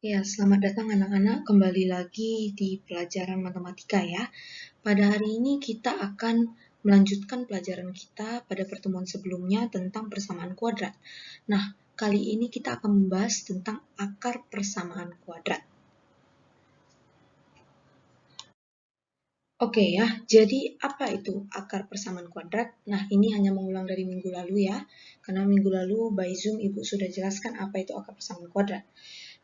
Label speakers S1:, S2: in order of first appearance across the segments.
S1: Ya, selamat datang anak-anak kembali lagi di pelajaran matematika ya. Pada hari ini kita akan melanjutkan pelajaran kita pada pertemuan sebelumnya tentang persamaan kuadrat. Nah, kali ini kita akan membahas tentang akar persamaan kuadrat. Oke ya, jadi apa itu akar persamaan kuadrat? Nah, ini hanya mengulang dari minggu lalu ya, karena minggu lalu by Zoom Ibu sudah jelaskan apa itu akar persamaan kuadrat.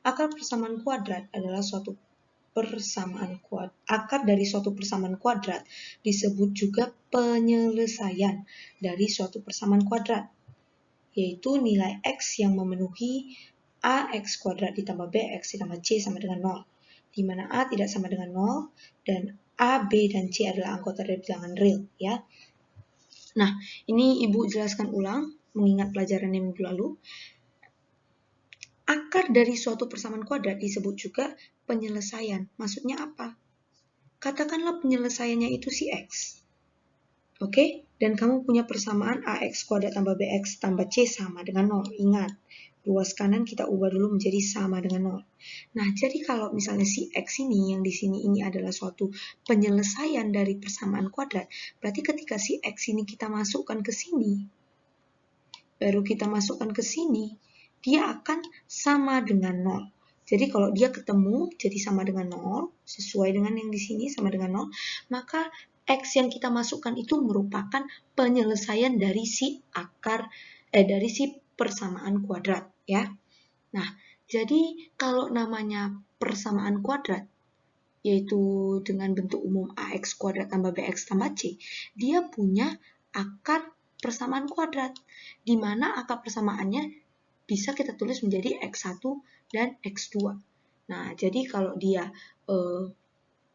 S1: Akar persamaan kuadrat adalah suatu akar dari suatu persamaan kuadrat disebut juga penyelesaian dari suatu persamaan kuadrat, yaitu nilai X yang memenuhi AX kuadrat ditambah BX ditambah C sama dengan 0, di mana A tidak sama dengan 0 dan A, B, dan C adalah anggota dari bilangan real ya. Nah, ini Ibu jelaskan ulang mengingat pelajaran yang minggu lalu. Akar dari suatu persamaan kuadrat disebut juga penyelesaian. Maksudnya apa? Katakanlah penyelesaiannya itu si X. Oke? Dan kamu punya persamaan AX kuadrat tambah BX tambah C sama dengan 0. Ingat, ruas kanan kita ubah dulu menjadi sama dengan 0. Nah, jadi kalau misalnya si X ini, yang di sini ini adalah suatu penyelesaian dari persamaan kuadrat, berarti ketika si X ini kita masukkan ke sini, baru kita masukkan ke sini, dia akan sama dengan 0. Jadi kalau dia ketemu jadi sama dengan 0, sesuai dengan yang di sini sama dengan 0, maka X yang kita masukkan itu merupakan penyelesaian dari dari si persamaan kuadrat ya. Nah, jadi kalau namanya persamaan kuadrat, yaitu dengan bentuk umum AX kuadrat tambah BX tambah C, dia punya akar persamaan kuadrat, di mana akar persamaannya bisa kita tulis menjadi X1 dan X2. Nah, jadi kalau dia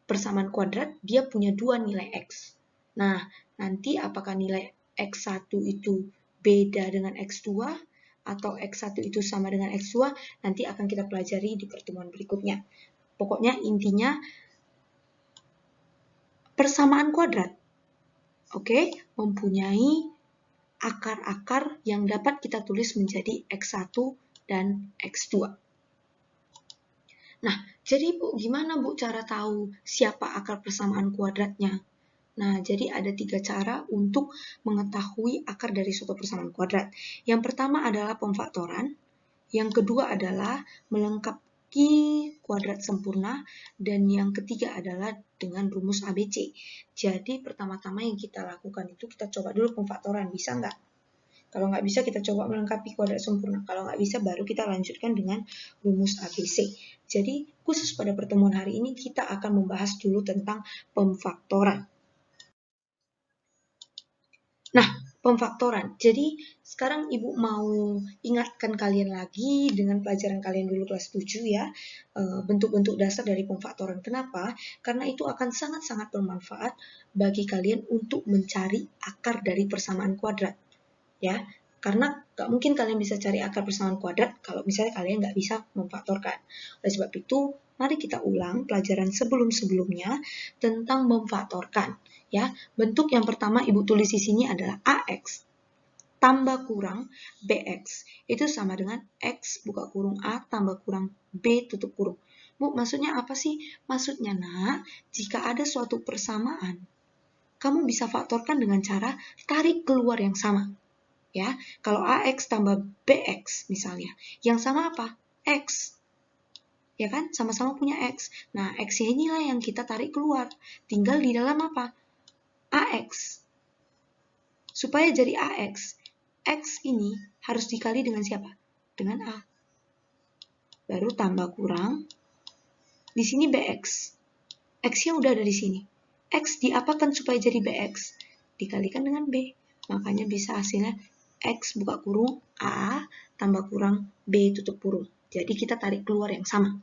S1: persamaan kuadrat, dia punya dua nilai X. Nah, nanti apakah nilai X1 itu beda dengan X2 atau X1 itu sama dengan X2, nanti akan kita pelajari di pertemuan berikutnya. Pokoknya intinya persamaan kuadrat, oke, mempunyai akar-akar yang dapat kita tulis menjadi X1 dan X2. Nah, jadi Bu, gimana Bu cara tahu siapa akar persamaan kuadratnya? Nah, jadi ada 3 cara untuk mengetahui akar dari suatu persamaan kuadrat. Yang pertama adalah pemfaktoran, yang kedua adalah melengkapi kuadrat sempurna, dan yang ketiga adalah dengan rumus ABC. Jadi pertama-tama yang kita lakukan itu kita coba dulu pemfaktoran, bisa nggak? Kalau nggak bisa kita coba melengkapi kuadrat sempurna. Kalau nggak bisa baru kita lanjutkan dengan rumus ABC. Jadi khusus pada pertemuan hari ini kita akan membahas dulu tentang pemfaktoran. Nah, pemfaktoran. Jadi sekarang Ibu mau ingatkan kalian lagi dengan pelajaran kalian dulu kelas 7 ya, bentuk-bentuk dasar dari pemfaktoran. Kenapa? Karena itu akan sangat-sangat bermanfaat bagi kalian untuk mencari akar dari persamaan kuadrat. Ya, karena nggak mungkin kalian bisa cari akar persamaan kuadrat kalau misalnya kalian nggak bisa memfaktorkan. Oleh sebab itu, mari kita ulang pelajaran sebelum-sebelumnya tentang memfaktorkan. Ya, bentuk yang pertama Ibu tulis di sini adalah AX tambah kurang BX. Itu sama dengan X buka kurung A tambah kurang B tutup kurung. Bu, maksudnya apa sih? Maksudnya, Nak, jika ada suatu persamaan, kamu bisa faktorkan dengan cara tarik keluar yang sama. Ya, kalau AX tambah BX misalnya, yang sama apa? X. Ya kan? Sama-sama punya X. Nah, X inilah yang kita tarik keluar. Tinggal di dalam apa? AX. Supaya jadi AX, X ini harus dikali dengan siapa? Dengan A. Baru tambah kurang. Di sini BX. X-nya udah ada di sini. X diapakan supaya jadi BX? Dikalikan dengan B. Makanya bisa hasilnya X buka kurung A tambah kurang B tutup kurung. Jadi kita tarik keluar yang sama.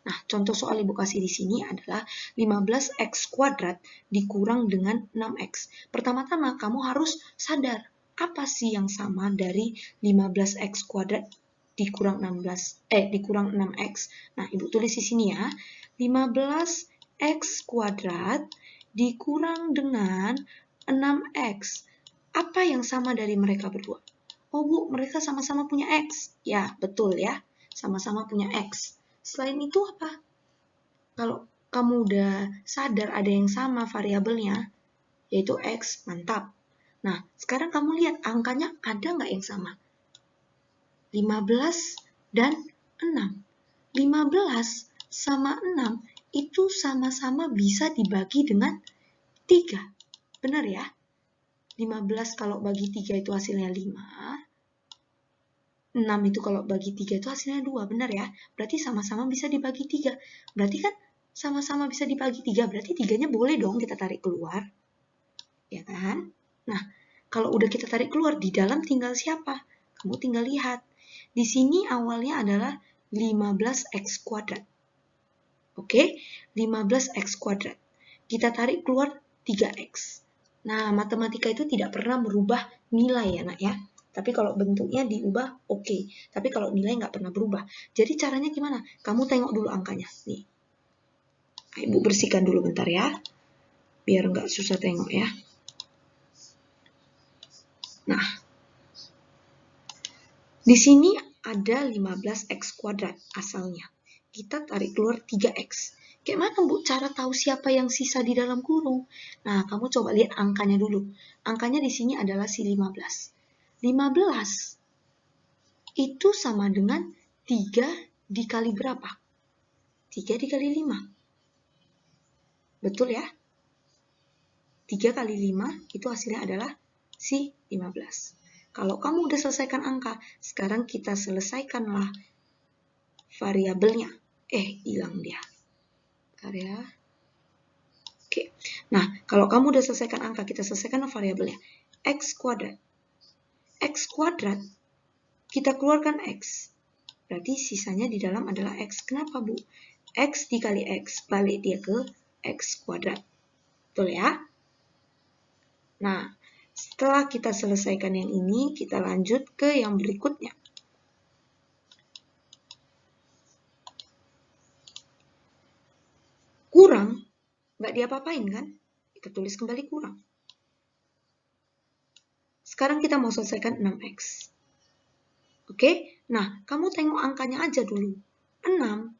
S1: Nah, contoh soal Ibu kasih di sini adalah 15x kuadrat dikurang dengan 6x. Pertama-tama kamu harus sadar apa sih yang sama dari 15x kuadrat dikurang 6x. Nah, Ibu tulis di sini ya. 15x kuadrat dikurang dengan 6x. Apa yang sama dari mereka berdua? Oh Bu, mereka sama-sama punya X. Ya, betul ya. Sama-sama punya X. Selain itu apa? Kalau kamu udah sadar ada yang sama variabelnya, yaitu X, mantap. Nah, sekarang kamu lihat angkanya ada nggak yang sama? 15 dan 6. 15 sama 6 itu sama-sama bisa dibagi dengan 3. Benar ya? 15 kalau bagi 3 itu hasilnya 5. 6 itu kalau bagi 3 itu hasilnya 2, benar ya? Berarti sama-sama bisa dibagi 3. Berarti kan sama-sama bisa dibagi 3, berarti 3-nya boleh dong kita tarik keluar. Ya kan? Nah, kalau udah kita tarik keluar, di dalam tinggal siapa? Kamu tinggal lihat. Di sini awalnya adalah 15x kuadrat. Oke, 15x kuadrat. Kita tarik keluar 3x. Nah, matematika itu tidak pernah merubah nilai ya, nak ya. Tapi kalau bentuknya diubah, oke. Tapi kalau nilai nggak pernah berubah. Jadi caranya gimana? Kamu tengok dulu angkanya. Nih. Ibu bersihkan dulu bentar ya. Biar nggak susah tengok ya. Nah, di sini ada 15x kuadrat asalnya. Kita tarik keluar 3x. Kayak mana, Bu, cara tahu siapa yang sisa di dalam kurung? Nah, kamu coba lihat angkanya dulu. Angkanya di sini adalah si 15. 15 itu sama dengan 3 dikali berapa? 3 dikali 5. Betul ya? 3 kali 5 itu hasilnya adalah si 15. Kalau kamu udah selesaikan angka, sekarang kita selesaikanlah variabelnya. Hilang dia. Bentar ya. Oke. Nah, kalau kamu udah selesaikan angka, kita selesaikan variabelnya. X kuadrat. X kuadrat, kita keluarkan X. Berarti sisanya di dalam adalah X. Kenapa, Bu? X dikali X, balik dia ke X kuadrat. Betul ya? Nah, setelah kita selesaikan yang ini, kita lanjut ke yang berikutnya. Kurang, nggak diapa-apain kan? Kita tulis kembali kurang. Sekarang kita mau selesaikan 6x. Oke? Nah, kamu tengok angkanya aja dulu. 6.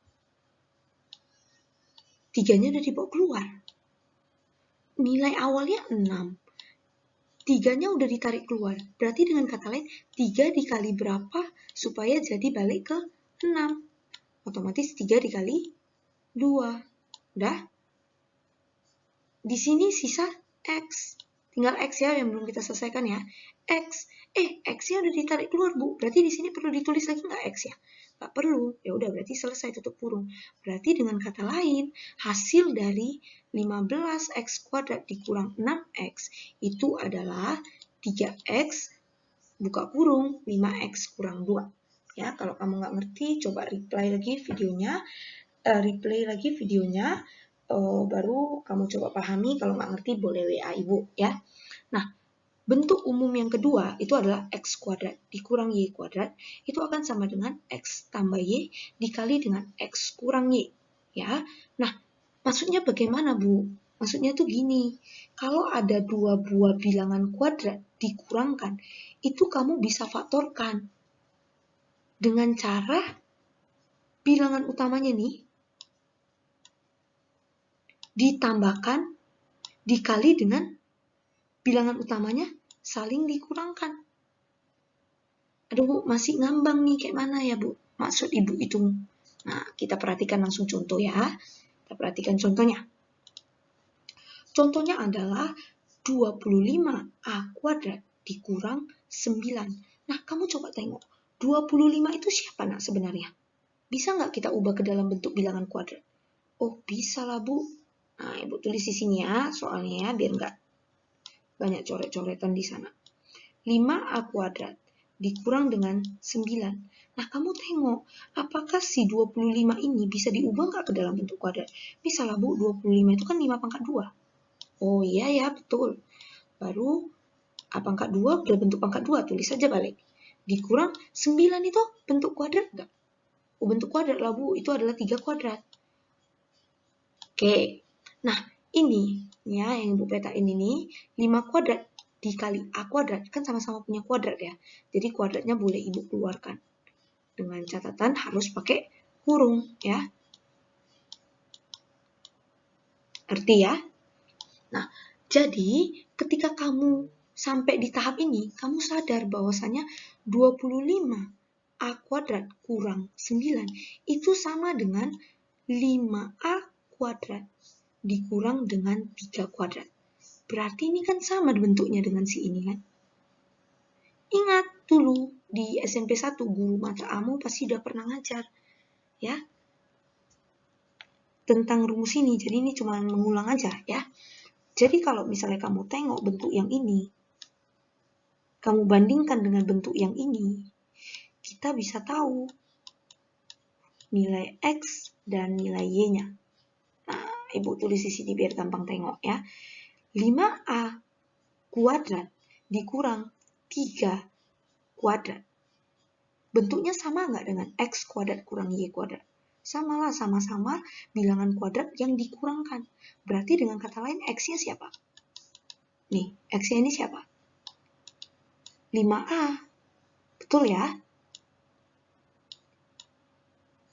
S1: 3-nya udah dibawa keluar. Nilai awalnya 6. 3-nya udah ditarik keluar. Berarti dengan kata lain, 3 dikali berapa supaya jadi balik ke 6. Otomatis 3 dikali 2. Udah? Di sini sisa X. Tinggal X ya yang belum kita selesaikan ya. X. X-nya udah ditarik keluar, Bu. Berarti di sini perlu ditulis lagi nggak X ya? Nggak perlu. Ya udah, berarti selesai, tutup kurung. Berarti dengan kata lain, hasil dari 15x kuadrat dikurang 6x itu adalah 3x buka kurung 5x kurang 2. Ya, kalau kamu nggak ngerti, coba replay lagi videonya. Baru kamu coba pahami. Kalau nggak ngerti boleh WA Ibu ya. Nah, bentuk umum yang kedua itu adalah x kuadrat dikurang y kuadrat. Itu akan sama dengan x tambah y dikali dengan x kurang y. Ya. Nah, maksudnya bagaimana, Bu? Maksudnya tuh gini, kalau ada dua buah bilangan kuadrat dikurangkan, itu kamu bisa faktorkan dengan cara bilangan utamanya nih ditambahkan dikali dengan bilangan utamanya saling dikurangkan. Aduh, Bu, masih ngambang nih, kayak mana ya, Bu? Maksud Ibu itu. Nah, kita perhatikan langsung contoh ya. Kita perhatikan contohnya. Contohnya adalah 25A kuadrat dikurang 9. Nah, kamu coba tengok. 25 itu siapa, nak, sebenarnya? Bisa nggak kita ubah ke dalam bentuk bilangan kuadrat? Oh, bisa lah, Bu. Nah, Ibu tulis di sini ya, soalnya ya, biar nggak banyak coret-coretan di sana. 5A kuadrat dikurang dengan 9. Nah, kamu tengok, apakah si 25 ini bisa diubah nggak ke dalam bentuk kuadrat? Bisa lah, Bu, 25 itu kan 5 pangkat 2. Oh iya ya, betul. Baru A pangkat 2 berbentuk pangkat 2, tulis saja balik. Dikurang 9 itu bentuk kuadrat nggak? Oh, bentuk kuadrat lah, Bu, itu adalah 3 kuadrat. Oke, nah ini ya yang Ibu petain ini 5 kuadrat dikali A kuadrat, kan sama-sama punya kuadrat ya. Jadi kuadratnya boleh Ibu keluarkan. Dengan catatan harus pakai kurung, ya. Ngerti ya? Nah, jadi ketika kamu sampai di tahap ini, kamu sadar bahwasanya 25A kuadrat kurang 9 itu sama dengan 5A kuadrat dikurang dengan 3 kuadrat. Berarti ini kan sama bentuknya dengan si ini kan? Ingat dulu di SMP 1 guru mata kamu pasti udah pernah ngajar ya tentang rumus ini. Jadi ini cuma mengulang aja ya. Jadi kalau misalnya kamu tengok bentuk yang ini, kamu bandingkan dengan bentuk yang ini, kita bisa tahu nilai X dan nilai Y-nya. Nah, Ibu tulis di sini biar gampang tengok ya. 5A kuadrat dikurang 3 kuadrat. Bentuknya sama nggak dengan X kuadrat kurang Y kuadrat? Samalah, sama-sama bilangan kuadrat yang dikurangkan. Berarti dengan kata lain X-nya siapa? Nih, X-nya ini siapa? 5A. Betul ya?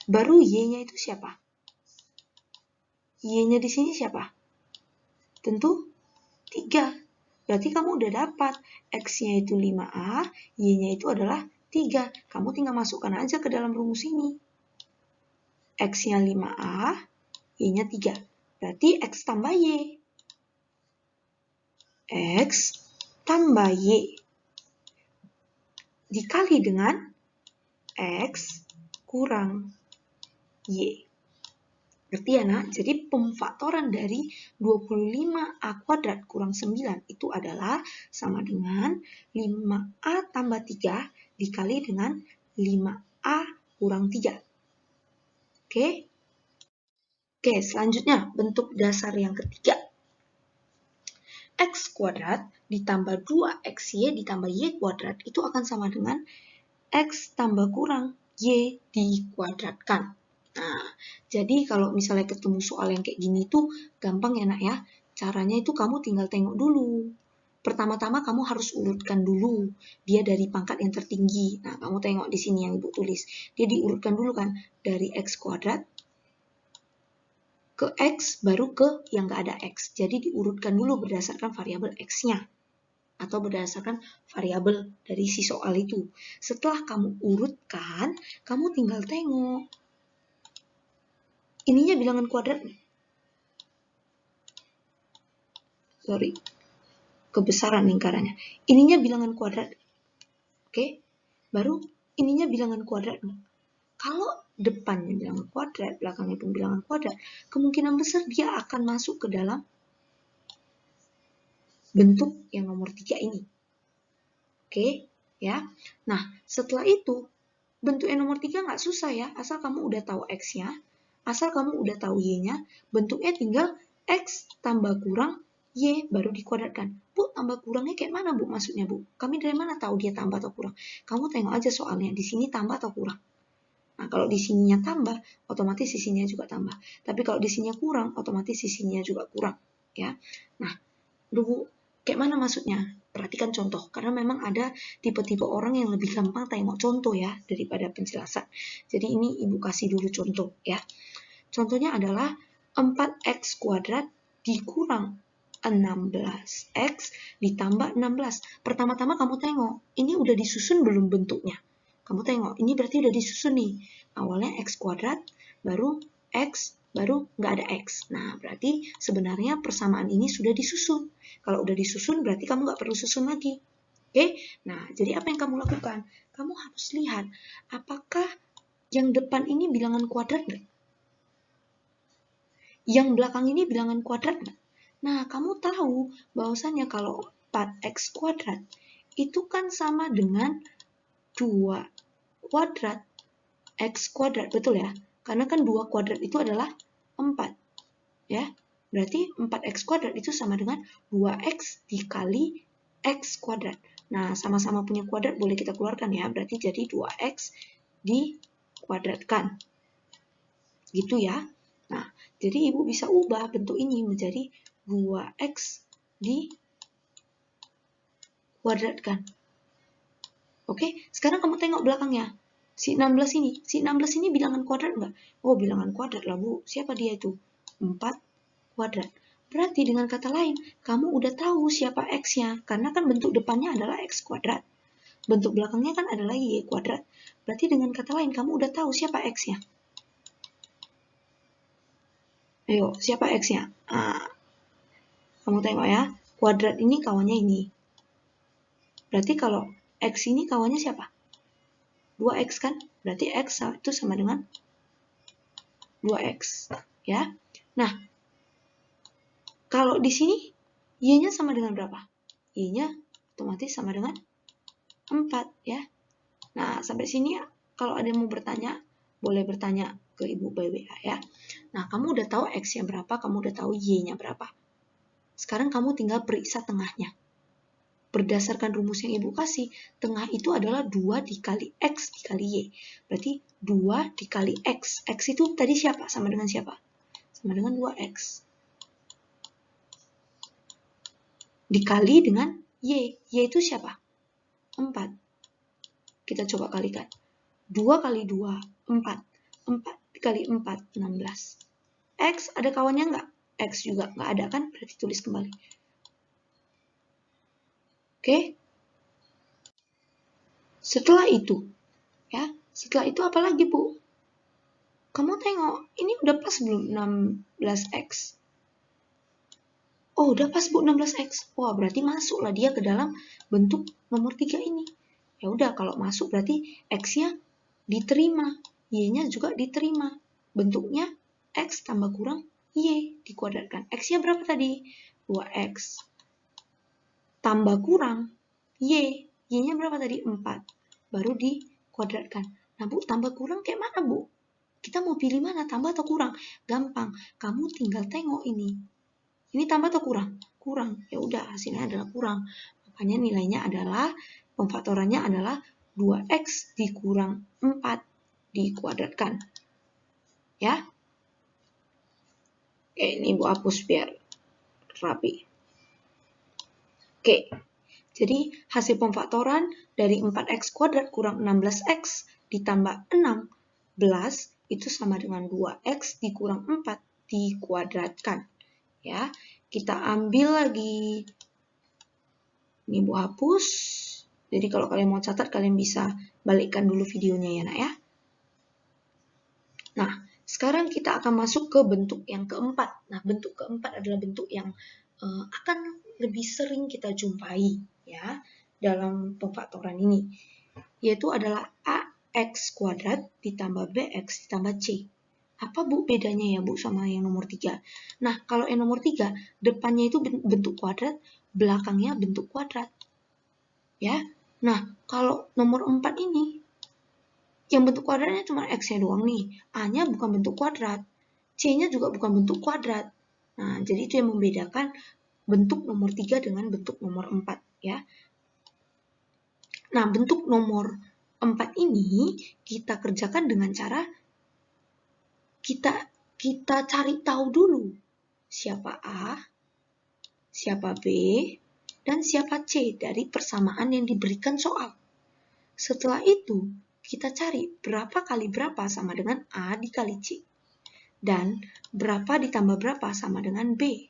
S1: Baru Y-nya itu siapa? Y-nya di sini siapa? Tentu 3. Berarti kamu udah dapat X-nya itu 5A, Y-nya itu adalah 3. Kamu tinggal masukkan aja ke dalam rumus ini. X-nya 5A, Y-nya 3. Berarti X tambah Y. X tambah Y dikali dengan X kurang Y. Ngerti ya nak? Jadi pemfaktoran dari 25A kuadrat kurang 9 itu adalah sama dengan 5A tambah 3 dikali dengan 5A kurang 3. Oke? Oke, selanjutnya bentuk dasar yang ketiga. X kuadrat ditambah 2XY ditambah Y kuadrat itu akan sama dengan X tambah kurang Y dikuadratkan. Nah, jadi kalau misalnya ketemu soal yang kayak gini tuh gampang ya nak ya. Caranya itu kamu tinggal tengok dulu. Pertama-tama kamu harus urutkan dulu. Dia dari pangkat yang tertinggi. Nah, kamu tengok di sini yang Ibu tulis. Dia diurutkan dulu kan. Dari X kuadrat ke X baru ke yang nggak ada X. Jadi diurutkan dulu berdasarkan variabel X-nya. Atau berdasarkan variabel dari si soal itu. Setelah kamu urutkan, kamu tinggal tengok. Ininya bilangan kuadrat. Sorry. Kebesaran lingkarannya. Ininya bilangan kuadrat. Oke? Baru ininya bilangan kuadrat. Kalau depannya bilangan kuadrat, belakangnya pun bilangan kuadrat, kemungkinan besar dia akan masuk ke dalam bentuk yang nomor 3 ini. Oke? Ya. Nah, setelah itu, bentuk yang nomor 3 nggak susah ya, asal kamu udah tahu X-nya, asal kamu udah tahu Y-nya, bentuknya tinggal X tambah kurang Y baru dikuadratkan. Bu, tambah kurangnya kayak mana Bu maksudnya Bu? Kami dari mana tahu dia tambah atau kurang? Kamu tengok aja soalnya, di sini tambah atau kurang. Nah, kalau di sininya tambah, otomatis di sininya juga tambah. Tapi kalau di sininya kurang, otomatis di sininya juga kurang. Ya. Nah, dulu kayak mana maksudnya? Perhatikan contoh, karena memang ada tipe-tipe orang yang lebih gampang tengok contoh ya, daripada penjelasan. Jadi ini Ibu kasih dulu contoh ya. Contohnya adalah 4X kuadrat dikurang 16X ditambah 16. Pertama-tama kamu tengok, ini udah disusun belum bentuknya? Kamu tengok, ini berarti udah disusun nih. Awalnya X kuadrat, baru X, baru nggak ada X. Nah, berarti sebenarnya persamaan ini sudah disusun. Kalau udah disusun, berarti kamu nggak perlu susun lagi. Oke? Nah, jadi apa yang kamu lakukan? Kamu harus lihat, apakah yang depan ini bilangan kuadrat nggak? Yang belakang ini bilangan kuadrat nggak? Nah, kamu tahu bahwasannya kalau 4X kuadrat itu kan sama dengan 2 kuadrat X kuadrat, betul ya? Karena kan 2 kuadrat itu adalah 4, ya. Berarti 4X kuadrat itu sama dengan 2X dikali X kuadrat. Nah, sama-sama punya kuadrat boleh kita keluarkan ya, berarti jadi 2X dikuadratkan. Gitu ya. Nah, jadi Ibu bisa ubah bentuk ini menjadi 2X dikuadratkan. Oke, sekarang kamu tengok belakangnya. Si 16 ini bilangan kuadrat nggak? Oh, bilangan kuadrat lah, Bu. Siapa dia itu? 4 kuadrat. Berarti dengan kata lain, kamu udah tahu siapa X-nya. Karena kan bentuk depannya adalah X kuadrat. Bentuk belakangnya kan adalah Y kuadrat. Berarti dengan kata lain, kamu udah tahu siapa X-nya. Ayo, siapa X-nya? Kamu tengok ya, kuadrat ini kawannya ini. Berarti kalau X ini kawannya siapa? 2X kan? Berarti X itu sama dengan 2X. Ya. Nah, kalau di sini, Y-nya sama dengan berapa? Y-nya otomatis sama dengan 4. Ya. Nah, sampai sini kalau ada yang mau bertanya, boleh bertanya ke Ibu by WA ya. Nah, kamu udah tahu X-nya berapa, kamu udah tahu Y-nya berapa. Sekarang kamu tinggal periksa tengahnya. Berdasarkan rumus yang Ibu kasih, tengah itu adalah 2 dikali X dikali Y. Berarti 2 dikali X. X itu tadi siapa? Sama dengan siapa? Sama dengan 2X. Dikali dengan Y. Y itu siapa? 4. Kita coba kalikan. 2 kali 2, 4. 4 kali 4, 16. X ada kawannya nggak? X juga nggak ada kan? Berarti tulis kembali. Oke? Setelah itu, ya, setelah itu apa lagi, Bu? Kamu tengok, ini udah pas belum 16X? Oh, udah pas, Bu, 16X. Wah, berarti masuklah dia ke dalam bentuk nomor 3 ini. Ya udah, kalau masuk berarti X-nya diterima, Y-nya juga diterima. Bentuknya X tambah kurang Y dikuadratkan. X-nya berapa tadi? 2X. Tambah kurang Y. Y-nya berapa tadi? 4. Baru dikuadratkan. Nah, Bu, tambah kurang kayak mana, Bu? Kita mau pilih mana, tambah atau kurang? Gampang, kamu tinggal tengok ini. Ini tambah atau kurang? Kurang. Ya udah, hasilnya adalah kurang. Makanya nilainya adalah, pemfaktorannya adalah 2X dikurang 4 dikuadratkan. Ya. Oke, ini Ibu hapus biar rapi. Oke. Jadi hasil pemfaktoran dari 4X kuadrat kurang 16X ditambah 16 itu sama dengan 2X dikurang 4 dikuadratkan. Ya, kita ambil lagi. Ini Bu hapus. Jadi kalau kalian mau catat, kalian bisa balikkan dulu videonya ya, Nak ya. Nah, sekarang kita akan masuk ke bentuk yang keempat. Nah, bentuk keempat adalah bentuk yang akan lebih sering kita jumpai ya dalam pemfaktoran ini, yaitu adalah AX kuadrat ditambah BX ditambah C. Apa, Bu, bedanya ya, Bu, sama yang nomor 3? Nah, kalau yang nomor 3, depannya itu bentuk kuadrat, belakangnya bentuk kuadrat. Ya. Nah, kalau nomor 4 ini, yang bentuk kuadratnya cuma X-nya doang nih. A-nya bukan bentuk kuadrat. C-nya juga bukan bentuk kuadrat. Nah, jadi itu yang membedakan bentuk nomor 3 dengan bentuk nomor 4. Ya. Nah, bentuk nomor 4 ini kita kerjakan dengan cara kita cari tahu dulu siapa A, siapa B, dan siapa C dari persamaan yang diberikan soal. Setelah itu, kita cari berapa kali berapa sama dengan A dikali C. Dan berapa ditambah berapa sama dengan B.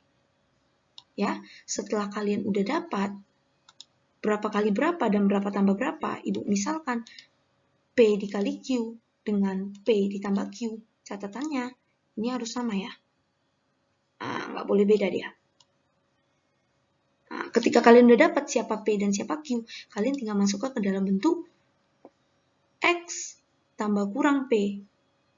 S1: Ya, setelah kalian udah dapat berapa kali berapa dan berapa tambah berapa, Ibu misalkan P dikali Q dengan P ditambah Q. Catatannya, ini harus sama ya. Nggak boleh beda dia. Nah, ketika kalian udah dapat siapa P dan siapa Q, kalian tinggal masukkan ke dalam bentuk X tambah kurang P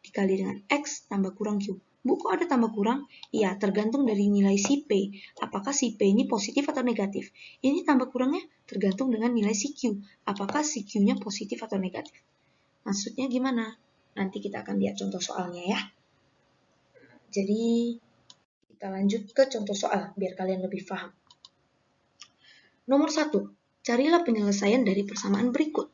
S1: dikali dengan X tambah kurang Q. Bu, kok ada tambah kurang? Iya, tergantung dari nilai si P. Apakah si P ini positif atau negatif? Ini tambah kurangnya tergantung dengan nilai si Q. Apakah si Q-nya positif atau negatif? Maksudnya gimana? Nanti kita akan lihat contoh soalnya ya. Jadi, kita lanjut ke contoh soal, biar kalian lebih paham. Nomor 1, carilah penyelesaian dari persamaan berikut.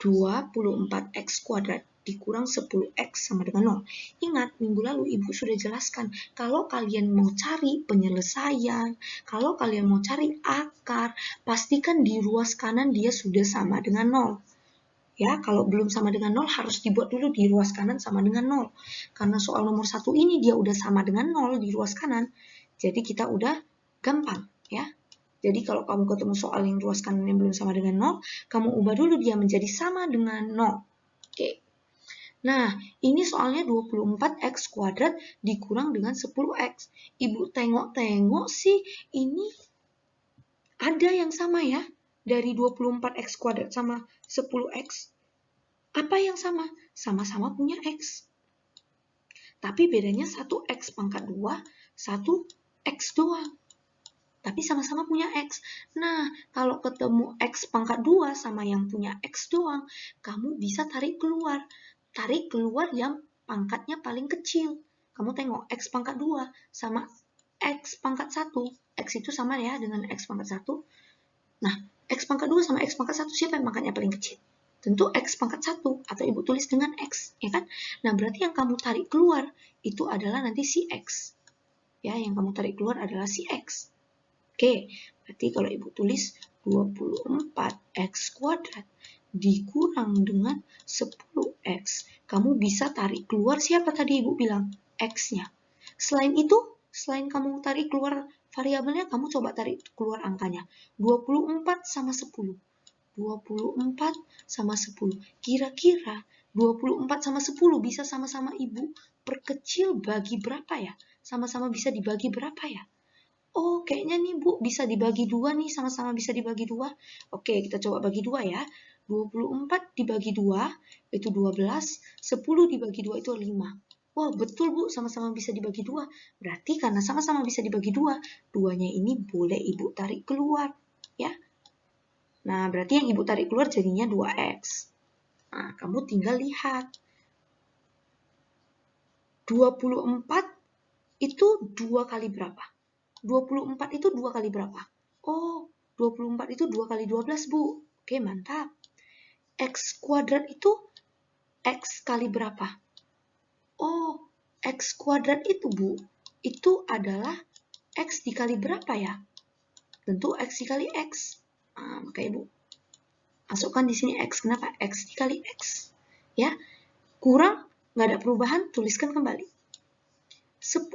S1: 24X kuadrat dikurang 10X sama dengan 0. Ingat, minggu lalu Ibu sudah jelaskan, kalau kalian mau cari penyelesaian, kalau kalian mau cari akar, pastikan di ruas kanan dia sudah sama dengan 0. Ya, kalau belum sama dengan 0 harus dibuat dulu di ruas kanan sama dengan 0. Karena soal nomor 1 ini dia udah sama dengan 0 di ruas kanan. Jadi kita udah gampang ya. Jadi kalau kamu ketemu soal yang ruas kanan yang belum sama dengan 0, kamu ubah dulu dia menjadi sama dengan 0. Oke. Nah, ini soalnya 24x kuadrat dikurang dengan 10x. Ibu tengok-tengok sih ini ada yang sama ya. Dari 24x kuadrat sama 10x. Apa yang sama? Sama-sama punya x. Tapi bedanya 1x pangkat 2, 1x doang. Tapi sama-sama punya x. Nah, kalau ketemu x pangkat 2 sama yang punya x doang, kamu bisa tarik keluar. Tarik keluar yang pangkatnya paling kecil. Kamu tengok x pangkat 2 sama x pangkat 1. X itu sama ya dengan x pangkat 1. Nah, x pangkat 2 sama x pangkat 1 siapa yang pangkatnya paling kecil? Tentu x pangkat 1 atau ibu tulis dengan x, ya kan? Nah, berarti yang kamu tarik keluar itu adalah nanti si x. Ya, yang kamu tarik keluar adalah si x. Oke, berarti kalau ibu tulis 24x kuadrat dikurang dengan 10x, kamu bisa tarik keluar siapa tadi ibu bilang? X-nya. Selain itu, selain kamu tarik keluar variabelnya, kamu coba tarik keluar angkanya. 24 sama 10. 24 sama 10. Kira-kira 24 sama 10 bisa sama-sama ibu perkecil bagi berapa ya? Sama-sama bisa dibagi berapa ya? Oh, kayaknya nih Bu, bisa dibagi 2 nih, sama-sama bisa dibagi 2. Oke, kita coba bagi 2 ya. 24 dibagi 2, itu 12. 10 dibagi 2 itu 5. Wah, betul Bu, sama-sama bisa dibagi 2. Berarti karena sama-sama bisa dibagi 2, 2-nya ini boleh Ibu tarik keluar. Ya. Nah, berarti yang Ibu tarik keluar jadinya 2x. Nah, kamu tinggal lihat. 24 itu 2 kali berapa? 24 itu 2 kali berapa? Oh, 24 itu 2 kali 12, Bu. Oke, mantap. X kuadrat itu X kali berapa? Oh, X kuadrat itu, Bu, itu adalah X dikali berapa ya? Tentu X dikali X. Nah, makanya, Bu, masukkan di sini X. Kenapa? X dikali X. Ya, kurang, nggak ada perubahan, tuliskan kembali. 10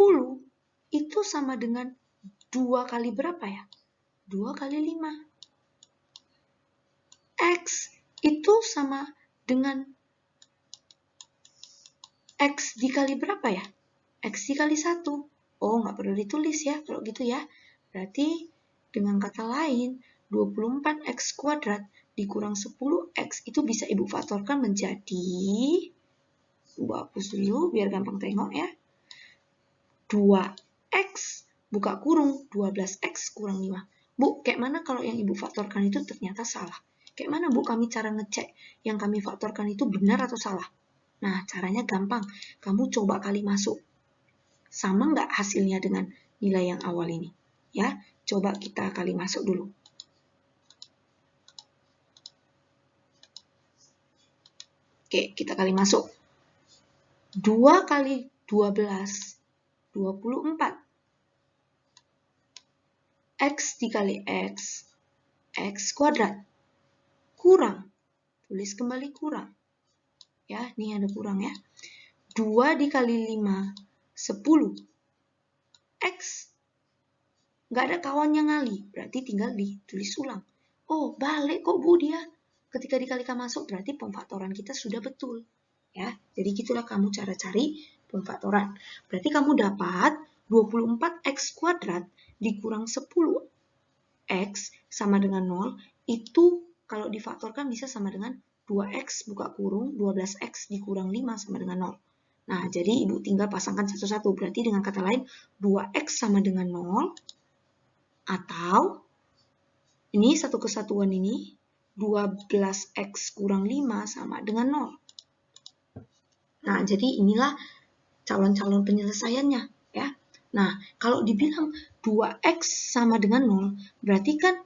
S1: itu sama dengan 2 kali berapa ya? 2 kali 5. X itu sama dengan X dikali berapa ya? X dikali 1. Oh, nggak perlu ditulis ya kalau gitu ya. Berarti dengan kata lain, 24x kuadrat dikurang 10x itu bisa Ibu faktorkan menjadi, Ibu hapus dulu biar gampang tengok ya. 2x buka kurung 12x kurang 5. Bu, kayak mana kalau yang Ibu faktorkan itu ternyata salah? Kayak mana Bu kami cara ngecek yang kami faktorkan itu benar atau salah? Nah, caranya gampang. Kamu coba kali masuk. Sama nggak hasilnya dengan nilai yang awal ini? Ya, coba kita kali masuk dulu. Oke, kita kali masuk. 2 kali 12, 24. X dikali X, X kuadrat. Kurang. Tulis kembali kurang. Ya, ini ada kurang ya. 2 dikali 5, 10. X. Nggak ada kawannya ngali, berarti tinggal ditulis ulang. Oh, balik kok Bu dia. Ketika dikalikan masuk, berarti pemfaktoran kita sudah betul. Ya, jadi gitulah kamu cara cari pemfaktoran. Berarti kamu dapat 24x kuadrat dikurang 10x sama dengan 0, itu kalau difaktorkan bisa sama dengan 2x buka kurung 12x dikurang 5 sama dengan 0. Nah, jadi Ibu tinggal pasangkan satu-satu. Berarti dengan kata lain 2x sama dengan 0 atau ini satu kesatuan ini 12x kurang 5 sama dengan 0. Nah, jadi inilah calon-calon penyelesaiannya ya. Nah, kalau dibilang 2x sama dengan 0, berarti kan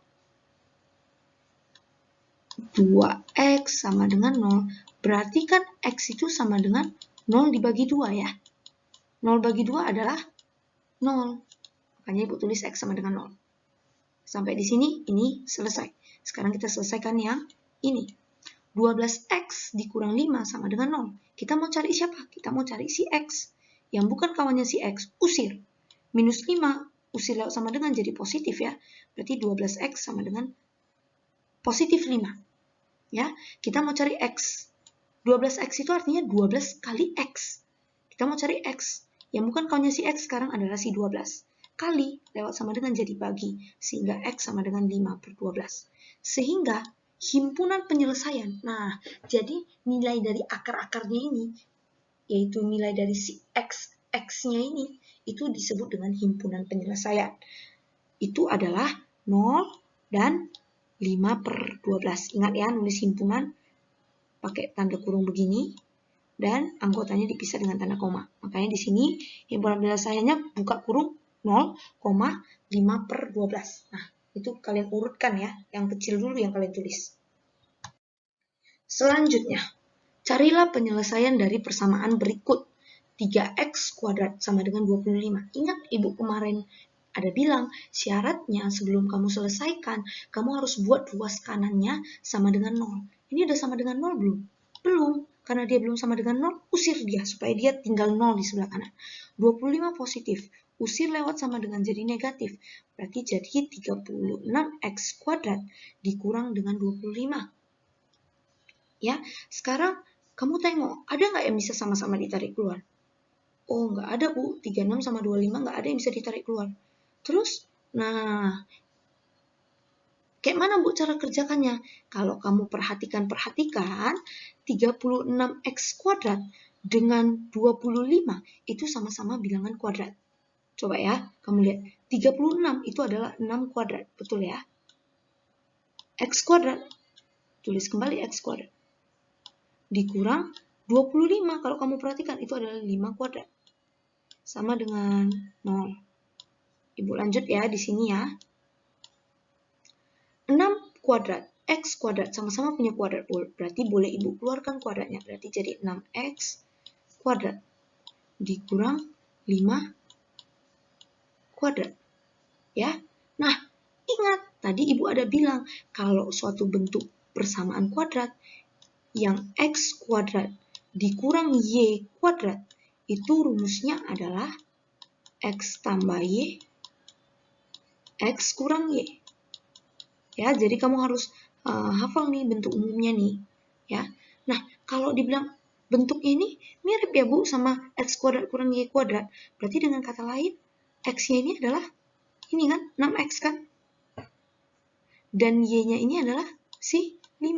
S1: 2x sama dengan 0, berarti kan x itu sama dengan 0 dibagi 2 ya. 0 bagi 2 adalah 0. Makanya Ibu tulis x sama dengan 0. Sampai di sini, ini selesai. Sekarang kita selesaikan yang ini. 12X dikurang 5 sama dengan 0. Kita mau cari siapa? Kita mau cari si X. Yang bukan kawannya si X, usir. Minus 5, usir lewat sama dengan jadi positif ya. Berarti 12X sama dengan positif 5. Ya, kita mau cari X. 12X itu artinya 12 kali X. Kita mau cari X. Yang bukan kawannya si X sekarang adalah si 12. Kali lewat sama dengan jadi bagi. Sehingga X sama dengan 5/12. Sehingga himpunan penyelesaian. Nah, jadi nilai dari akar-akarnya ini, yaitu nilai dari si X, X-nya ini, itu disebut dengan himpunan penyelesaian. Itu adalah 0 dan 5/12. Ingat ya, nulis himpunan pakai tanda kurung begini, dan anggotanya dipisah dengan tanda koma. Makanya di sini himpunan penyelesaiannya buka kurung 0,5/12. Nah, itu kalian urutkan ya, yang kecil dulu yang kalian tulis. Selanjutnya, carilah penyelesaian dari persamaan berikut. 3x kuadrat sama dengan 25. Ingat ibu kemarin ada bilang, syaratnya sebelum kamu selesaikan, kamu harus buat ruas kanannya sama dengan 0. Ini udah sama dengan 0 belum? Belum. Karena dia belum sama dengan 0, usir dia supaya dia tinggal 0 di sebelah kanan. 25 positif, usir lewat sama dengan jadi negatif. Berarti jadi 36x kuadrat dikurang dengan 25. Ya, sekarang kamu tengok, ada nggak yang bisa sama-sama ditarik keluar? Oh, nggak ada, Bu. 36 sama 25 nggak ada yang bisa ditarik keluar. Terus, nah, kayak mana, Bu, cara kerjakannya? Kalau kamu perhatikan, 36x kuadrat dengan 25 itu sama-sama bilangan kuadrat. Coba ya, kamu lihat. 36 itu adalah 6 kuadrat, betul ya? X kuadrat, tulis kembali X kuadrat. Dikurang 25, kalau kamu perhatikan itu adalah 5 kuadrat. Sama dengan 0. Ibu lanjut ya di sini ya. 6 kuadrat, X kuadrat sama-sama punya kuadrat. Berarti boleh Ibu keluarkan kuadratnya. Berarti jadi 6X kuadrat dikurang 5 kuadrat. Ya. Nah, ingat tadi Ibu ada bilang kalau suatu bentuk persamaan kuadrat yang X kuadrat dikurang Y kuadrat, itu rumusnya adalah X tambah Y, X kurang Y. Ya, jadi kamu harus hafal nih bentuk umumnya nih. Ya. Nah, kalau dibilang bentuknya ini mirip ya Bu sama X kuadrat kurang Y kuadrat, berarti dengan kata lain X-nya ini adalah ini kan 6X kan? Dan Y-nya ini adalah si 5.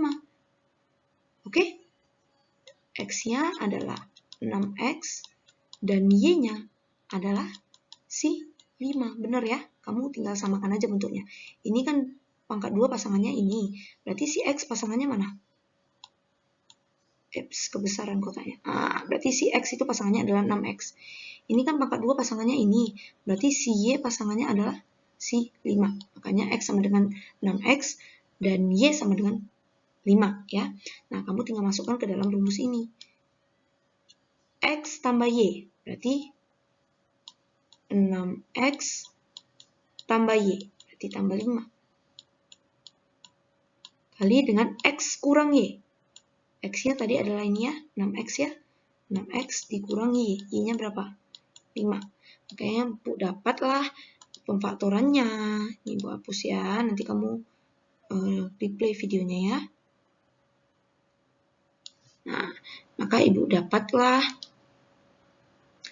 S1: Oke? X-nya adalah 6X dan Y-nya adalah si 5. Benar ya? Kamu tinggal samakan aja bentuknya. Ini kan pangkat 2 pasangannya ini. Berarti si X pasangannya mana? Kebesaran kotaknya. Berarti si X itu pasangannya adalah 6X. Ini kan pangkat 2 pasangannya ini. Berarti si Y pasangannya adalah si 5. Makanya X sama dengan 6X dan Y sama dengan 5 ya. Nah, kamu tinggal masukkan ke dalam rumus ini. X tambah Y berarti 6X tambah Y berarti tambah 5 kali dengan X kurang Y. X-nya tadi adalah ini ya, 6X ya. 6X dikurang Y. Y-nya berapa? 5. Makanya Bu dapatlah pemfaktorannya. Ini Bu hapus ya, nanti kamu replay videonya ya. Nah, maka Ibu dapatlah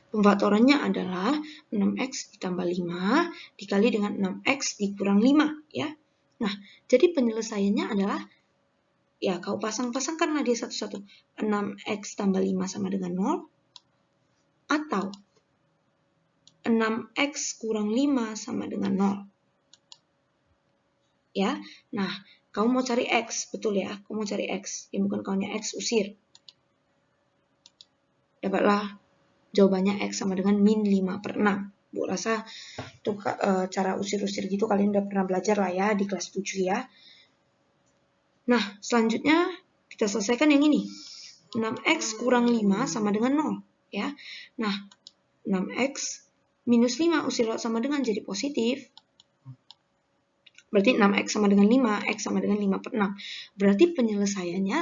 S1: pemfaktorannya adalah 6X ditambah 5 dikali dengan 6X dikurang 5 ya. Nah, jadi penyelesaiannya adalah ya kau pasang-pasangkanlah dia satu-satu. 6X tambah 5 sama dengan 0 atau 6X kurang 5 sama dengan 0. Ya. Nah, kamu mau cari X, betul ya? Kamu mau cari X, yang bukan kawannya X usir. Dapatlah jawabannya X sama dengan min 5/6. Bu rasa itu cara usir-usir gitu kalian udah pernah belajar lah ya di kelas 7 ya. Nah, selanjutnya kita selesaikan yang ini. 6X kurang 5 sama dengan 0 ya. Nah, 6X minus 5 usir sama dengan jadi positif. Berarti 6x sama dengan 5, x sama dengan 5 per 6. Berarti penyelesaiannya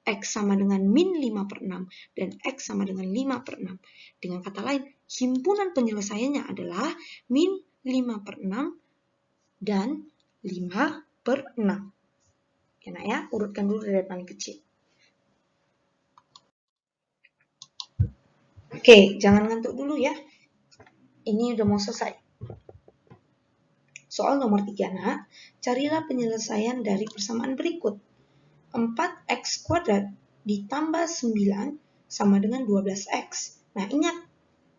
S1: x sama dengan min 5 per 6 dan x sama dengan 5 per 6. Dengan kata lain, himpunan penyelesaiannya adalah min 5 per 6 dan 5 per 6. Ya, nak ya, urutkan dulu dari paling kecil. Oke, jangan ngantuk dulu ya. Ini udah mau selesai. Soal nomor 3, nak. Carilah penyelesaian dari persamaan berikut. 4x kuadrat ditambah 9 sama dengan 12x. Nah, ingat,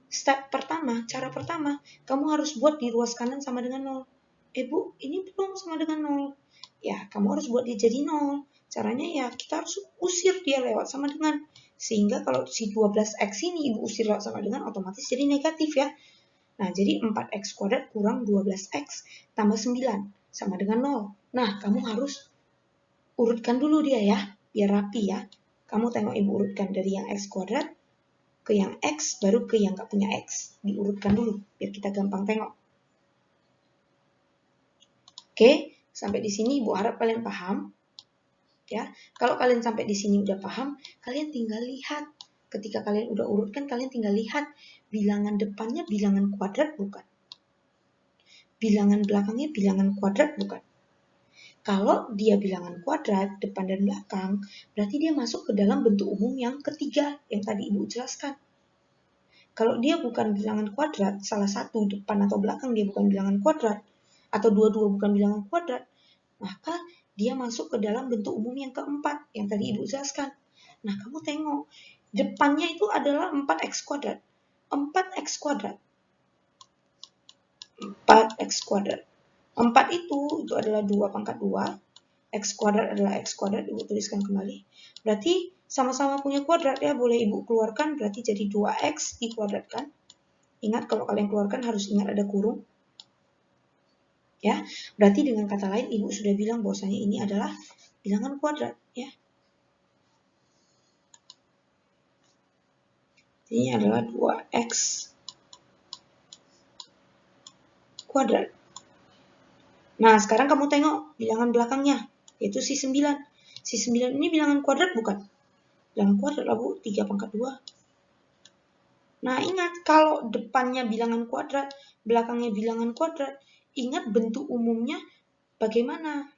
S1: step pertama, cara pertama, kamu harus buat di ruas kanan sama dengan 0. Bu, ini belum sama dengan 0. Ya, kamu harus buat dia jadi 0. Caranya ya, kita harus usir dia lewat sama dengan. Sehingga kalau si 12x ini ibu usir lewat sama dengan, otomatis jadi negatif ya. Nah, jadi 4x kuadrat kurang 12x tambah 9 sama dengan 0. Nah, kamu harus urutkan dulu dia ya, biar rapi ya. Kamu tengok ibu urutkan dari yang x kuadrat ke yang x, baru ke yang nggak punya x. Diurutkan dulu, biar kita gampang tengok. Oke, sampai di sini ibu harap kalian paham. Ya, kalau kalian sampai di sini udah paham, kalian tinggal lihat. Ketika kalian udah urutkan, kalian tinggal lihat bilangan depannya bilangan kuadrat bukan? Bilangan belakangnya bilangan kuadrat bukan? Kalau dia bilangan kuadrat, depan dan belakang, berarti dia masuk ke dalam bentuk umum yang ketiga yang tadi ibu jelaskan. Kalau dia bukan bilangan kuadrat, salah satu depan atau belakang dia bukan bilangan kuadrat, atau dua-dua bukan bilangan kuadrat, maka dia masuk ke dalam bentuk umum yang keempat yang tadi ibu jelaskan. Nah, kamu tengok, depannya itu adalah 4x kuadrat. 4x kuadrat. 4x kuadrat. 4 itu adalah 2 pangkat 2. X kuadrat adalah X kuadrat, ibu tuliskan kembali. Berarti sama-sama punya kuadrat ya, boleh ibu keluarkan, berarti jadi 2x dikuadratkan. Ingat kalau kalian keluarkan harus ingat ada kurung. Ya, berarti dengan kata lain ibu sudah bilang bahwasanya ini adalah bilangan kuadrat ya. Ini adalah 2x kuadrat. Nah, sekarang kamu tengok bilangan belakangnya, yaitu si 9. Si 9 ini bilangan kuadrat bukan? Bilangan kuadrat lah bu, 3 pangkat 2. Nah, ingat kalau depannya bilangan kuadrat, belakangnya bilangan kuadrat, ingat bentuk umumnya bagaimana?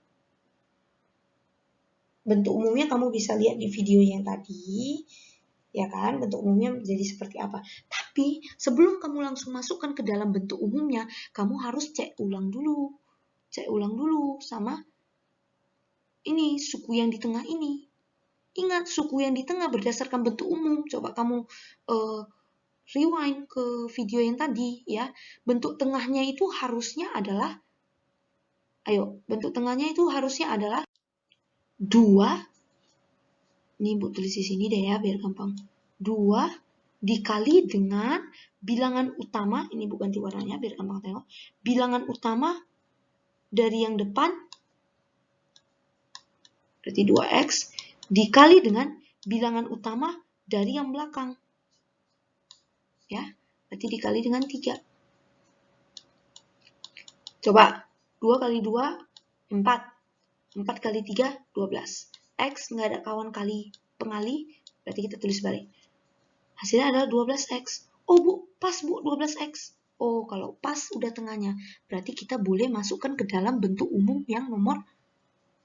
S1: Bentuk umumnya kamu bisa lihat di video yang tadi, ya kan? Bentuk umumnya jadi seperti apa. Tapi sebelum kamu langsung masukkan ke dalam bentuk umumnya, kamu harus cek ulang dulu. Cek ulang dulu sama ini, suku yang di tengah ini. Ingat, suku yang di tengah berdasarkan bentuk umum. Coba kamu rewind ke video yang tadi ya. Bentuk tengahnya itu harusnya adalah, bentuk tengahnya itu harusnya adalah 2, ini ibu tulis di sini deh ya biar gampang. 2 dikali dengan bilangan utama, ini ibu ganti warnanya biar gampang tengok. Bilangan utama dari yang depan, berarti 2x, dikali dengan bilangan utama dari yang belakang. Ya, berarti dikali dengan 3. Coba, 2 kali 2, 4. 4 kali 3, 12. X nggak ada kawan kali pengali, berarti kita tulis balik. Hasilnya adalah 12x. Oh bu, pas bu 12x. Oh, kalau pas udah tengahnya, berarti kita boleh masukkan ke dalam bentuk umum yang nomor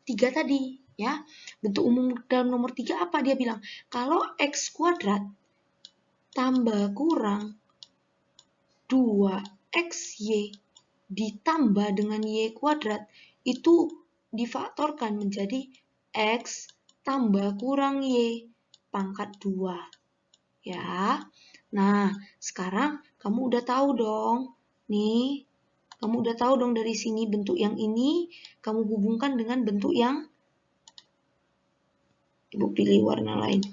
S1: 3 tadi. Ya, bentuk umum dalam nomor 3 apa? Dia bilang, kalau x kuadrat tambah kurang 2xy ditambah dengan y kuadrat, itu difaktorkan menjadi x tambah kurang y pangkat 2. Ya, nah sekarang kamu udah tahu dong. Nih, kamu udah tahu dong dari sini bentuk yang ini, kamu hubungkan dengan bentuk yang, ibu pilih warna lain.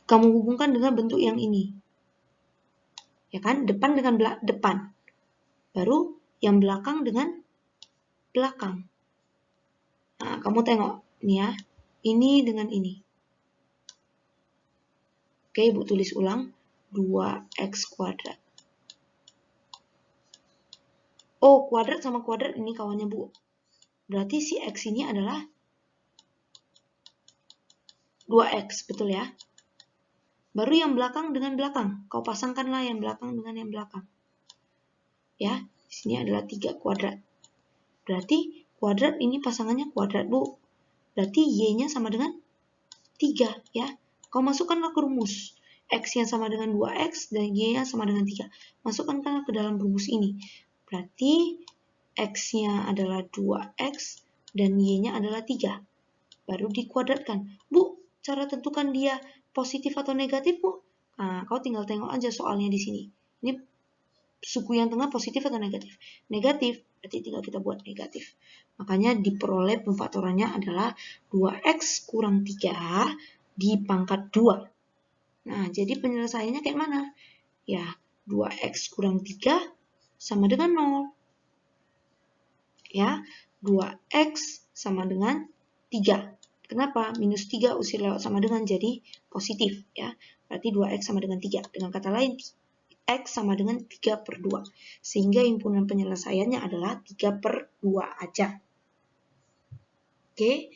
S1: Kamu hubungkan dengan bentuk yang ini. Ya kan, depan dengan depan. Baru yang belakang dengan belakang. Nah, kamu tengok nih ya, ini dengan ini. Oke, ibu tulis ulang, 2x kuadrat. Oh, kuadrat sama kuadrat ini kawannya bu. Berarti si X ini adalah 2X, betul ya? Baru yang belakang dengan belakang. Kau pasangkanlah yang belakang dengan yang belakang. Ya, di sini adalah 3 kuadrat. Berarti kuadrat ini pasangannya kuadrat, Bu. Berarti Y-nya sama dengan 3, ya. Kau masukkanlah ke rumus. X yang sama dengan 2X dan Y-nya sama dengan 3. Masukkanlah ke dalam rumus ini. Berarti X-nya adalah 2X dan Y-nya adalah 3. Baru dikuadratkan. Bu, cara tentukan dia positif atau negatif, Bu? Nah, kau tinggal tengok aja soalnya di sini. Ini suku yang tengah positif atau negatif? Negatif, berarti tinggal kita buat negatif. Makanya diperoleh pemfaktorannya adalah 2X kurang 3 di pangkat 2. Nah, jadi penyelesaiannya kayak mana? Ya, 2X kurang 3 sama dengan 0. Ya, 2X sama dengan 3. Kenapa? Minus 3 usir lewat sama dengan jadi positif. Ya, berarti 2X sama dengan 3. Dengan kata lain, X sama dengan 3/2. Sehingga himpunan penyelesaiannya adalah 3/2 aja. Oke.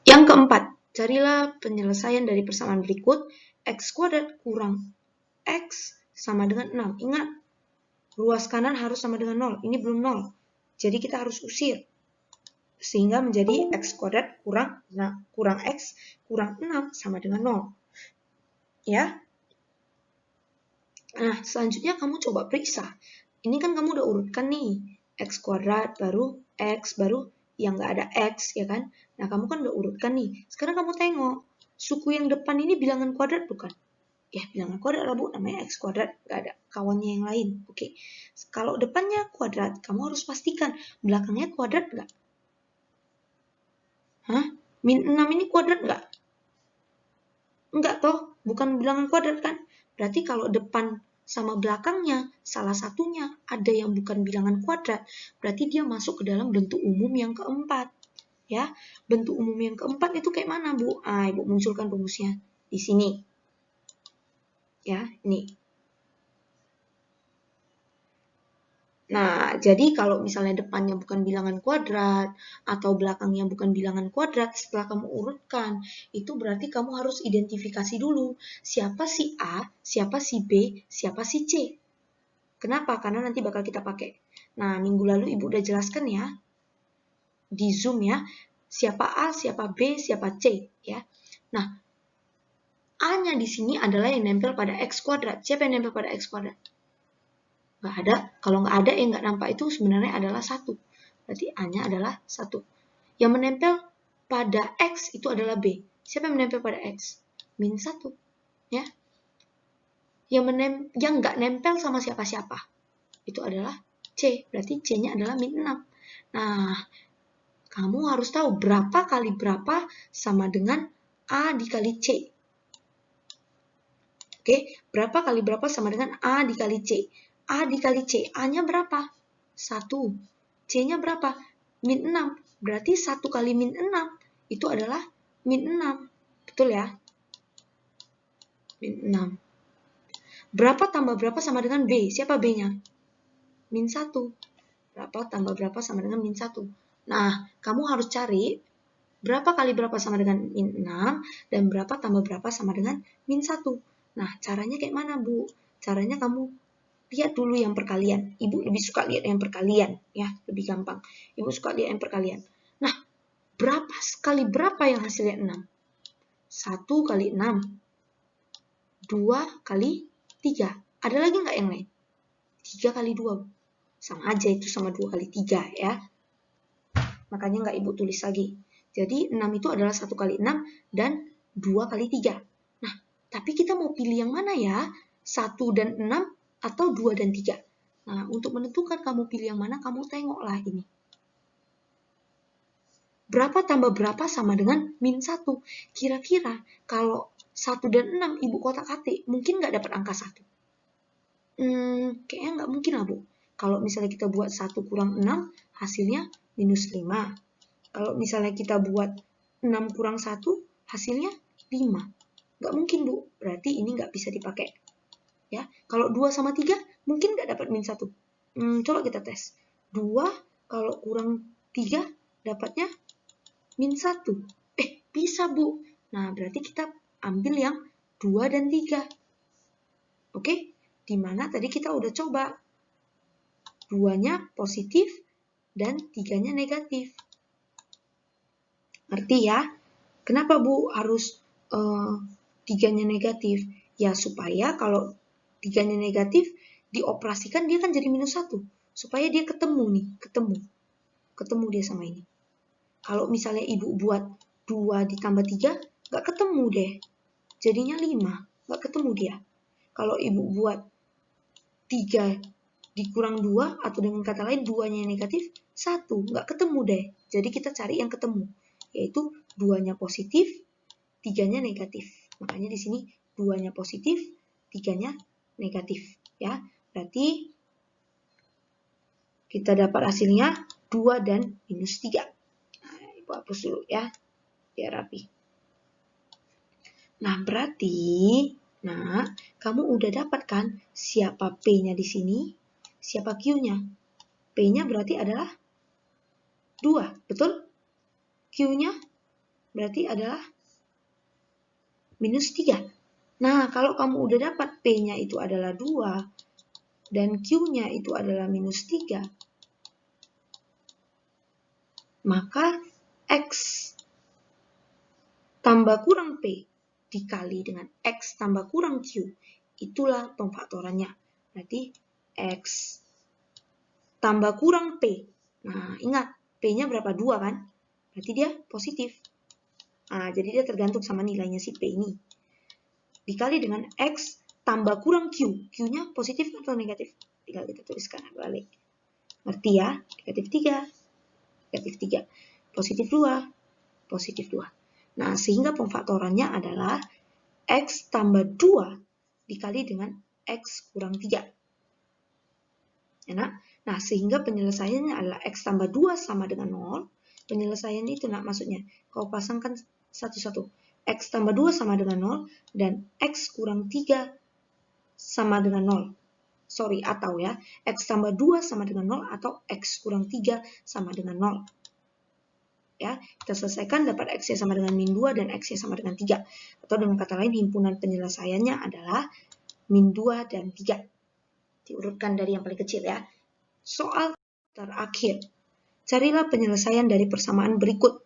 S1: Yang keempat, carilah penyelesaian dari persamaan berikut. X kuadrat kurang X sama dengan 6. Ingat, ruas kanan harus sama dengan 0. Ini belum 0. Jadi kita harus usir. Sehingga menjadi X kuadrat kurang X kurang 6 sama dengan 0. Ya. Nah, selanjutnya kamu coba periksa. Ini kan kamu udah urutkan nih. X kuadrat baru X baru yang nggak ada X, ya kan? Nah, kamu kan udah urutkan nih. Sekarang kamu tengok. Suku yang depan ini bilangan kuadrat bukan? Ya, bilangan kuadrat lah, Bu. Namanya X kuadrat. Nggak ada kawannya yang lain. Oke. Kalau depannya kuadrat, kamu harus pastikan belakangnya kuadrat nggak? Hah? Min 6 ini kuadrat nggak? Enggak toh, bukan bilangan kuadrat kan? Berarti kalau depan sama belakangnya, salah satunya ada yang bukan bilangan kuadrat, berarti dia masuk ke dalam bentuk umum yang keempat. Ya, bentuk umum yang keempat itu kayak mana, Bu? Ibu munculkan rumusnya di sini. Ya, ini. Nah, jadi kalau misalnya depannya bukan bilangan kuadrat atau belakangnya bukan bilangan kuadrat, setelah kamu urutkan, itu berarti kamu harus identifikasi dulu siapa si A, siapa si B, siapa si C. Kenapa? Karena nanti bakal kita pakai. Nah, minggu lalu Ibu udah jelaskan ya, di Zoom ya, siapa A, siapa B, siapa C. Ya. Nah, A-nya di sini adalah yang nempel pada X kuadrat. Siapa yang nempel pada X kuadrat? Nggak ada. Kalau nggak ada yang nggak nampak itu sebenarnya adalah 1. Berarti A-nya adalah 1. Yang menempel pada X itu adalah B. Siapa yang menempel pada X? Min 1. Ya. Yang nggak nempel sama siapa-siapa itu adalah C. Berarti C-nya adalah min 6. Nah, kamu harus tahu berapa kali berapa sama dengan A dikali C. Oke, berapa kali berapa sama dengan A dikali C. A dikali C, A-nya berapa? 1. C-nya berapa? Min 6. Berarti 1 kali min 6 itu adalah min 6. Betul ya? Min 6. Berapa tambah berapa sama dengan B? Siapa B-nya? Min 1. Berapa tambah berapa sama dengan min 1. Nah, kamu harus cari berapa kali berapa sama dengan min 6 dan berapa tambah berapa sama dengan min 1. Nah, caranya kayak mana, Bu? Caranya kamu lihat dulu yang perkalian. Ibu lebih suka lihat yang perkalian, ya, lebih gampang. Ibu suka lihat yang perkalian. Nah, berapa kali berapa yang hasilnya 6? 1 kali 6. 2 kali 3. Ada lagi nggak yang lain? 3 kali 2. Sama aja itu sama 2 kali 3, ya. Makanya nggak Ibu tulis lagi. Jadi 6 itu adalah 1 kali 6 dan 2 kali 3. Nah, tapi kita mau pilih yang mana ya? 1 dan 6 atau 2 dan 3. Nah, untuk menentukan kamu pilih yang mana, kamu tengoklah ini. Berapa tambah berapa sama dengan min 1? Kira-kira kalau 1 dan 6 Ibu kotak-katik, mungkin nggak dapat angka 1? Kayaknya nggak mungkin lah, Bu. Kalau misalnya kita buat 1 kurang 6, hasilnya minus 5. Kalau misalnya kita buat 6 kurang 1, hasilnya 5. Nggak mungkin, Bu. Berarti ini nggak bisa dipakai. Ya, kalau 2 sama 3, mungkin nggak dapat min 1. Coba kita tes. 2 kalau kurang 3 dapatnya min 1. Bisa Bu. Nah, berarti kita ambil yang 2 dan 3. Oke, dimana tadi kita udah coba. 2-nya positif dan 3-nya negatif. Ngerti ya? Kenapa Bu harus 3-nya negatif? Ya supaya kalau 3-nya negatif, dioperasikan dia kan jadi minus 1. Supaya dia ketemu nih, ketemu dia sama ini. Kalau misalnya Ibu buat 2 ditambah 3, nggak ketemu deh. Jadinya 5, nggak ketemu dia. Kalau Ibu buat 3 dikurang 2, atau dengan kata lain 2-nya negatif, 1, nggak ketemu deh. Jadi kita cari yang ketemu, yaitu 2-nya positif, 3-nya negatif. Makanya di sini 2-nya positif, 3-nya negatif. Ya, berarti kita dapat hasilnya 2 dan minus 3. Nah, Ibu hapus dulu ya, biar rapi. Nah, berarti, kamu udah dapat kan siapa P-nya di sini, siapa Q-nya. P-nya berarti adalah 2, betul? Q-nya berarti adalah minus 3. Nah, kalau kamu udah dapat P-nya itu adalah 2, dan Q-nya itu adalah minus 3, maka X tambah kurang P dikali dengan X tambah kurang Q, itulah pemfaktorannya. Berarti X tambah kurang P. Nah, ingat, P-nya berapa? 2 kan? Berarti dia positif. Nah, jadi dia tergantung sama nilainya si P ini. Dikali dengan X tambah kurang Q. Q-nya positif atau negatif? Tinggal kita tuliskan balik. Ngerti ya? Negatif 3. Negatif 3. Positif 2. Positif 2. Nah, sehingga pemfaktorannya adalah X tambah 2 dikali dengan X kurang 3. Ya, nah, sehingga penyelesaiannya adalah X tambah 2 sama dengan 0. Penyelesaian itu maksudnya, kau pasangkan satu-satu. X tambah 2 sama dengan 0, dan X kurang 3 sama dengan 0. Sorry, atau ya, X tambah 2 sama dengan 0, atau X kurang 3 sama dengan 0. Ya, kita selesaikan dapat X sama dengan min 2 dan X sama dengan 3. Atau dengan kata lain, himpunan penyelesaiannya adalah min 2 dan 3. Diurutkan dari yang paling kecil ya. Soal terakhir. Carilah penyelesaian dari persamaan berikut.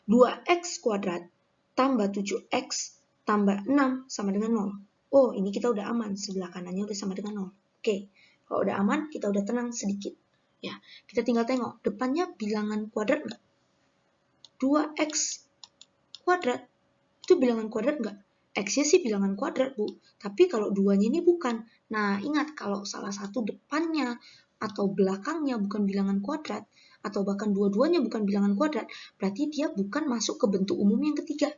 S1: 2x kuadrat tambah 7x tambah 6 sama dengan 0. Oh, ini kita udah aman. Sebelah kanannya udah sama dengan 0. Oke, kalau udah aman, kita udah tenang sedikit. Ya, kita tinggal tengok. Depannya bilangan kuadrat nggak? 2x kuadrat. Itu bilangan kuadrat nggak? X-nya sih bilangan kuadrat, Bu. Tapi kalau 2-nya ini bukan. Nah, ingat kalau salah satu depannya atau belakangnya bukan bilangan kuadrat, atau bahkan dua-duanya bukan bilangan kuadrat, berarti dia bukan masuk ke bentuk umum yang ketiga,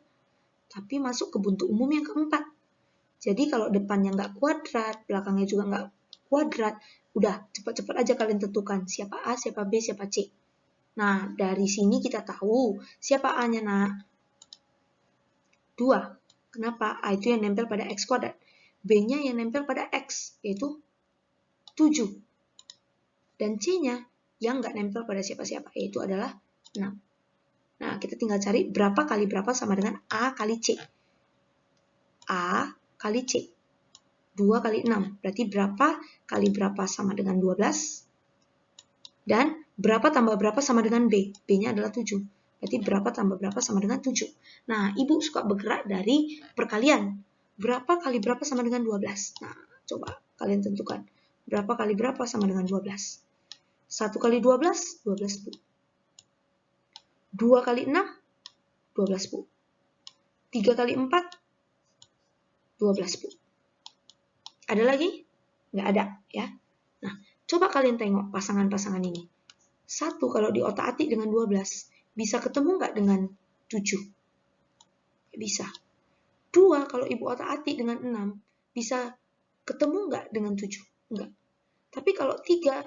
S1: tapi masuk ke bentuk umum yang keempat. Jadi kalau depannya nggak kuadrat, belakangnya juga nggak kuadrat, udah cepat-cepat aja kalian tentukan siapa A, siapa B, siapa C. Nah, dari sini kita tahu siapa A-nya, nak? 2. Kenapa? A itu yang nempel pada X kuadrat. B-nya yang nempel pada X, yaitu 7. Dan C-nya yang nggak nempel pada siapa-siapa, yaitu adalah 6. Nah, kita tinggal cari berapa kali berapa sama dengan A kali C. A kali C. 2 kali 6. Berarti berapa kali berapa sama dengan 12. Dan berapa tambah berapa sama dengan B. B-nya adalah 7. Berarti berapa tambah berapa sama dengan 7. Nah, Ibu suka bergerak dari perkalian. Berapa kali berapa sama dengan 12. Nah, coba kalian tentukan. Berapa kali berapa sama dengan 12. 1 kali 12, 12 Bu. 2 kali 6, 12 Bu. 3 kali 4, 12 Bu. Ada lagi? Nggak ada ya. Nah, coba kalian tengok pasangan-pasangan ini. 1 kalau diotak-atik dengan 12, bisa ketemu nggak dengan 7? Bisa. 2 kalau Ibu otak-atik dengan 6, bisa ketemu nggak dengan 7? Nggak. Tapi kalau 3,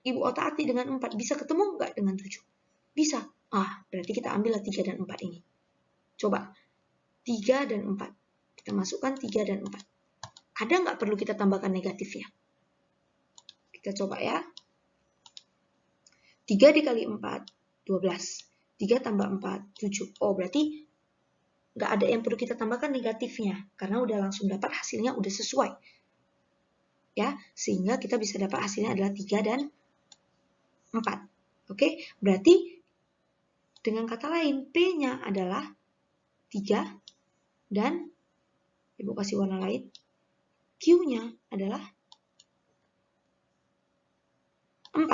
S1: Ibu otak-atik dengan 4, bisa ketemu nggak dengan 7? Bisa. Berarti kita ambillah 3 dan 4 ini. Coba. 3 dan 4. Kita masukkan 3 dan 4. Ada nggak perlu kita tambahkan negatif ya? Kita coba ya. 3 dikali 4, 12. 3 tambah 4, 7. Oh, berarti nggak ada yang perlu kita tambahkan negatifnya, karena udah langsung dapat hasilnya, udah sesuai. Ya, sehingga kita bisa dapat hasilnya adalah 3 dan 4. Oke, berarti dengan kata lain, P-nya adalah 3 dan, Ibu kasih warna lain, Q-nya adalah 4.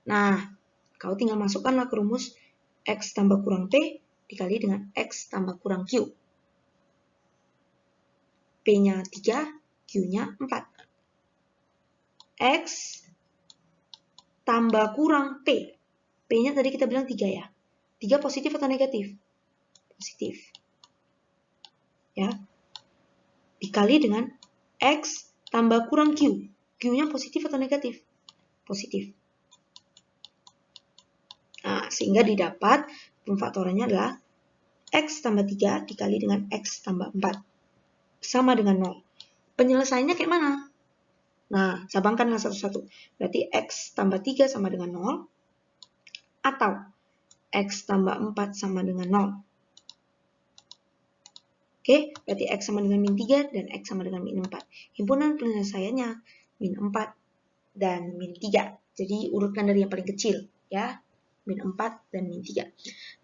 S1: Nah, kau tinggal masukkanlah ke rumus X tambah kurang P dikali dengan X tambah kurang Q. P-nya 3, Q-nya 4. X tambah kurang P. P-nya tadi kita bilang 3 ya. 3 positif atau negatif? Positif. Ya. Dikali dengan X tambah kurang Q. Q-nya positif atau negatif? Positif. Nah, sehingga didapat pemfaktorannya adalah X tambah 3 dikali dengan X tambah 4. Sama dengan 0. Penyelesaiannya kayak mana? Nah, cabangkanlah satu-satu. Berarti X tambah 3 sama dengan 0. Atau X tambah 4 sama dengan 0. Oke, berarti X sama dengan min 3 dan X sama dengan min 4. Himpunan penyelesaiannya min 4 dan min 3. Jadi urutkan dari yang paling kecil ya. Min 4 dan min 3.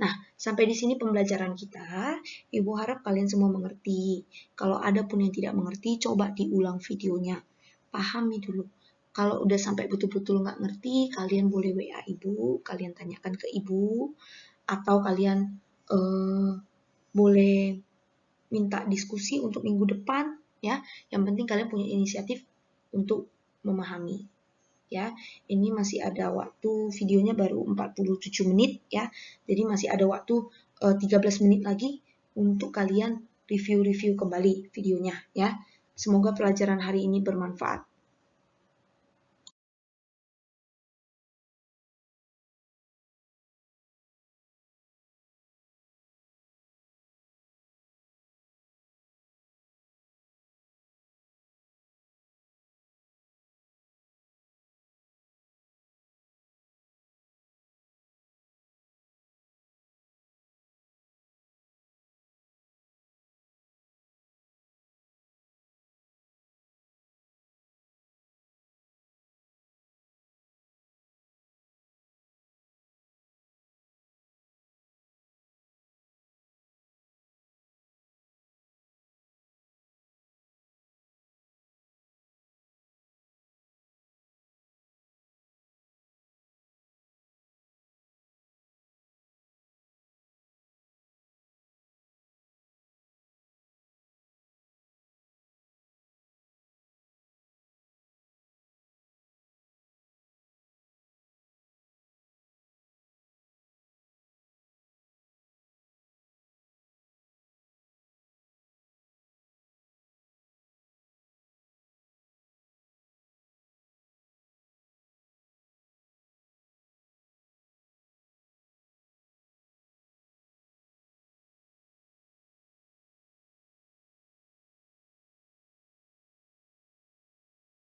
S1: Nah, sampai di sini pembelajaran kita. Ibu harap kalian semua mengerti. Kalau ada pun yang tidak mengerti, coba diulang videonya. Pahami dulu. Kalau udah sampai betul-betul nggak ngerti, kalian boleh WA ibu, kalian tanyakan ke ibu, atau kalian boleh minta diskusi untuk minggu depan ya. Yang penting kalian punya inisiatif untuk memahami ya. Ini masih ada waktu, videonya baru 47 menit ya. Jadi masih ada waktu 13 menit lagi untuk kalian review-review kembali videonya ya. Semoga pelajaran hari ini bermanfaat.